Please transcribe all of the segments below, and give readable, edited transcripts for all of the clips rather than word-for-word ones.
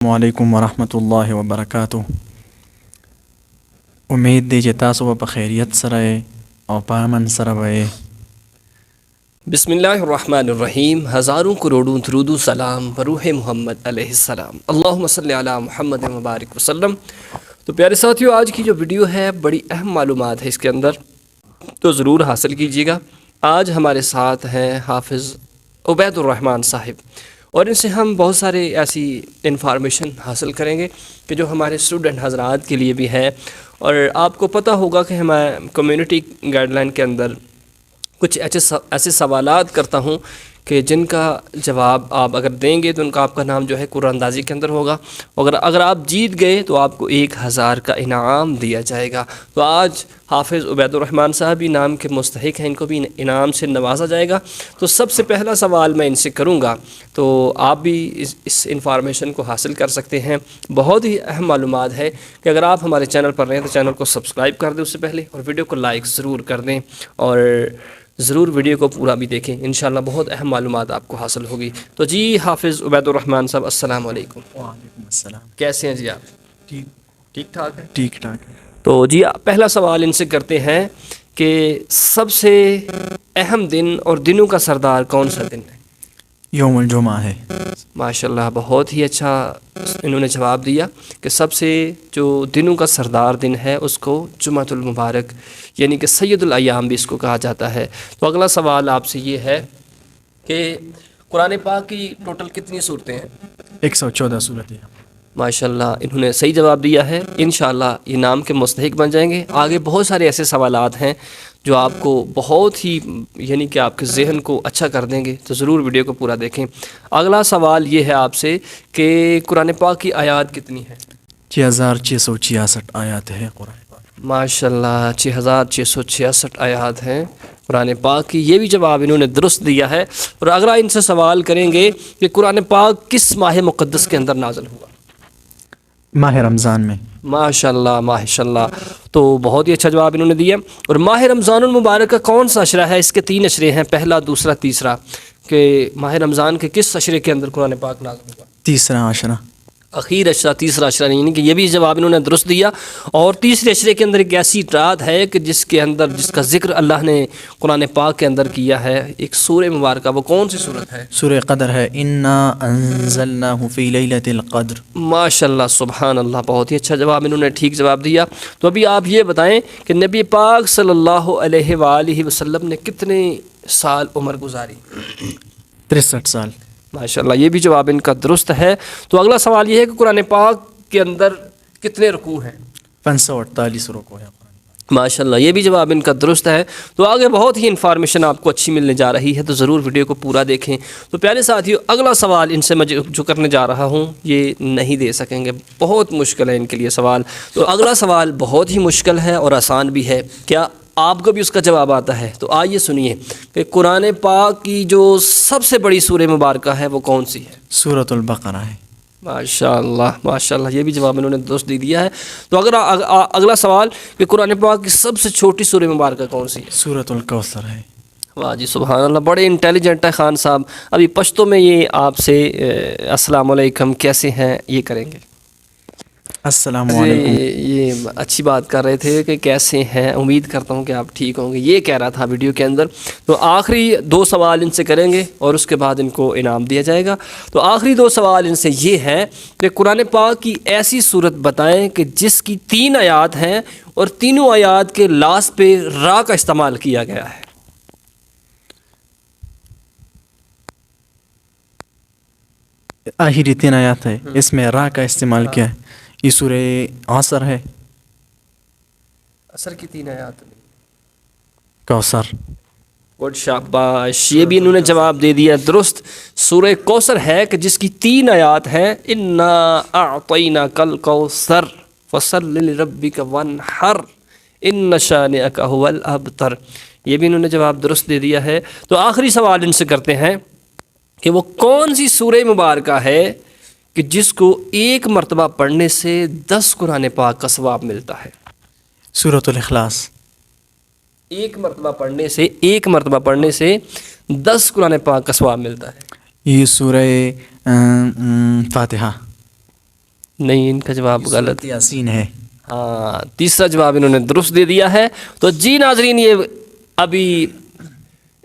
السلام علیکم ورحمۃ اللہ وبرکاتہ. امید دی چې تاسو په خیریت سره او په امن سره وئ. بسم اللہ الرحمن الرحیم. ہزاروں کروڑوں درود و سلام بروح محمد علیہ السلام. اللہم صلی علی محمد مبارک وسلم. تو پیارے ساتھیو، آج کی جو ویڈیو ہے بڑی اہم معلومات ہے اس کے اندر، تو ضرور حاصل کیجیے گا. آج ہمارے ساتھ ہیں حافظ عبید الرحمن صاحب، اور ان سے ہم بہت سارے ایسی انفارمیشن حاصل کریں گے کہ جو ہمارے اسٹوڈنٹ حضرات کے لیے بھی ہے. اور آپ کو پتہ ہوگا کہ میں کمیونٹی گائیڈ لائن کے اندر کچھ ایسے سوالات کرتا ہوں کہ جن کا جواب آپ اگر دیں گے تو ان کا آپ کا نام جو ہے قرآن اندازی کے اندر ہوگا. اگر آپ جیت گئے تو آپ کو 1000 کا انعام دیا جائے گا. تو آج حافظ عبید الرحمن صاحب انعام کے مستحق ہیں، ان کو بھی انعام سے نوازا جائے گا. تو سب سے پہلا سوال میں ان سے کروں گا، تو آپ بھی اس انفارمیشن کو حاصل کر سکتے ہیں. بہت ہی اہم معلومات ہے کہ اگر آپ ہمارے چینل پر رہے ہیں تو چینل کو سبسکرائب کر دیں اس سے پہلے، اور ویڈیو کو لائک ضرور کر دیں، اور ضرور ویڈیو کو پورا بھی دیکھیں. انشاءاللہ بہت اہم معلومات آپ کو حاصل ہوگی. تو جی حافظ عبید الرحمن صاحب، السلام علیکم. وعلیکم السلام. کیسے ہیں جی آپ؟ ٹھیک ٹھاک ہے. ٹھیک ٹھاک. تو جی پہلا سوال ان سے کرتے ہیں کہ سب سے اہم دن اور دنوں کا سردار کون سا دن ہے؟ یوم الجمعہ ہے. ماشاءاللہ، بہت ہی اچھا انہوں نے جواب دیا کہ سب سے جو دنوں کا سردار دن ہے اس کو جمعۃ المبارک یعنی کہ سید الایام بھی اس کو کہا جاتا ہے. تو اگلا سوال آپ سے یہ ہے کہ قرآن پاک کی ٹوٹل کتنی صورتیں ہیں؟ 114 صورتیں. ماشاءاللہ، انہوں نے صحیح جواب دیا ہے. انشاءاللہ انعام کے مستحق بن جائیں گے. آگے بہت سارے ایسے سوالات ہیں جو آپ کو بہت ہی یعنی کہ آپ کے ذہن کو اچھا کر دیں گے، تو ضرور ویڈیو کو پورا دیکھیں. اگلا سوال یہ ہے آپ سے کہ قرآن پاک کی آیات کتنی ہیں؟ 6666 آیات ہے قرآن پاک. ماشاءاللہ، 6666 آیات ہیں قرآن پاک کی. یہ بھی جواب انہوں نے درست دیا ہے. اور اگر ان سے سوال کریں گے کہ قرآن پاک کس ماہ مقدس کے اندر نازل ہوا؟ ماہ رمضان میں. ماشاءاللہ ماشاءاللہ، تو بہت ہی اچھا جواب انہوں نے دیا. اور ماہ رمضان المبارک کا کون سا عشرہ ہے؟ اس کے 3 عشرے ہیں، پہلا، دوسرا، تیسرا. کہ ماہ رمضان کے کس عشرے کے اندر قرآن پاک نازل ہوا؟ تیسرا عشرہ. اخیر عشرہ، تیسرا عشرہ نہیں، یعنی کہ یہ بھی جواب انہوں نے درست دیا. اور تیسرے عشرے کے اندر ایک ایسی رات ہے کہ جس کا ذکر اللہ نے قرآن پاک کے اندر کیا ہے، ایک سورہ مبارکہ. وہ کون سی سورت ہے؟ سورہ قدر ہے. انا انزلناہ فی لیلۃ القدر. ماشاءاللہ، سبحان اللہ، بہت ہی اچھا جواب انہوں نے ٹھیک جواب دیا. تو ابھی آپ یہ بتائیں کہ نبی پاک صلی اللہ علیہ وآلہ وسلم نے کتنے سال عمر گزاری؟ 63 سال. ماشاءاللہ، یہ بھی جواب ان کا درست ہے. تو اگلا سوال یہ ہے کہ قرآن پاک کے اندر کتنے رکوع ہیں؟ 548 رکوع ہے. ماشاءاللہ، یہ بھی جواب ان کا درست ہے. تو آگے بہت ہی انفارمیشن آپ کو اچھی ملنے جا رہی ہے، تو ضرور ویڈیو کو پورا دیکھیں. تو پیارے ساتھیو، اگلا سوال ان سے میں جو کرنے جا رہا ہوں یہ نہیں دے سکیں گے، بہت مشکل ہے ان کے لیے سوال. تو اگلا سوال بہت ہی مشکل ہے اور آسان بھی ہے. کیا آپ کو بھی اس کا جواب آتا ہے؟ تو آئیے سنیے کہ قرآن پاک کی جو سب سے بڑی سورہ مبارکہ ہے وہ کون سی ہے؟ سورۃ البقرہ ہے. ماشاءاللہ ماشاءاللہ، یہ بھی جواب انہوں نے درست دے دیا ہے. تو اگلا سوال کہ قرآن پاک کی سب سے چھوٹی سورہ مبارکہ کون سی ہے؟ سورۃ الکوثر ہے. واہ جی، سبحان اللہ، بڑے انٹیلیجنٹ ہے خان صاحب. ابھی پشتو میں یہ آپ سے السلام علیکم کیسے ہیں یہ کریں گے. السلام علیکم. یہ اچھی بات کر رہے تھے کہ کیسے ہیں، امید کرتا ہوں کہ آپ ٹھیک ہوں گے، یہ کہہ رہا تھا ویڈیو کے اندر. تو آخری 2 سوال ان سے کریں گے اور اس کے بعد ان کو انعام دیا جائے گا. تو آخری 2 سوال ان سے یہ ہے کہ قرآن پاک کی ایسی صورت بتائیں کہ جس کی 3 آیات ہیں اور تینوں آیات کے لاسٹ پہ را کا استعمال کیا گیا ہے. آخری 3 آیات ہے، اس میں را کا استعمال کیا ہے. یہ سورہ عصر ہے. عصر کی 3 آیات کوثر. گڈ، شاباش، یہ بھی انہوں نے جواب دے دیا درست. سورہ کوثر ہے کہ جس کی 3 آیات ہیں. انا اعطیناک الکوثر فصل لربک وانحر ان شانئک ھو الابتر. یہ بھی انہوں نے جواب درست دے دیا ہے. تو آخری سوال ان سے کرتے ہیں کہ وہ کون سی سورہ مبارکہ ہے کہ جس کو 1 مرتبہ پڑھنے سے 10 قرآن پاک کا ثواب ملتا ہے؟ سورۃ الاخلاص. 1 مرتبہ پڑھنے سے 10 قرآن پاک کا ثواب ملتا ہے. یہ سورہ فاتحہ. نہیں، ان کا جواب غلط. سورۃ یاسین ہے. ہاں، تیسرا جواب انہوں نے درست دے دیا ہے. تو جی ناظرین، یہ ابھی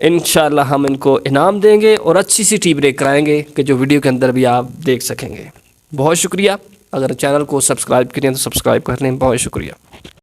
انشاءاللہ ہم ان کو انعام دیں گے اور اچھی سی ٹی بریک کرائیں گے کہ جو ویڈیو کے اندر بھی آپ دیکھ سکیں گے. بہت شکریہ. اگر چینل کو سبسکرائب کریں تو سبسکرائب کر لیں. بہت شکریہ.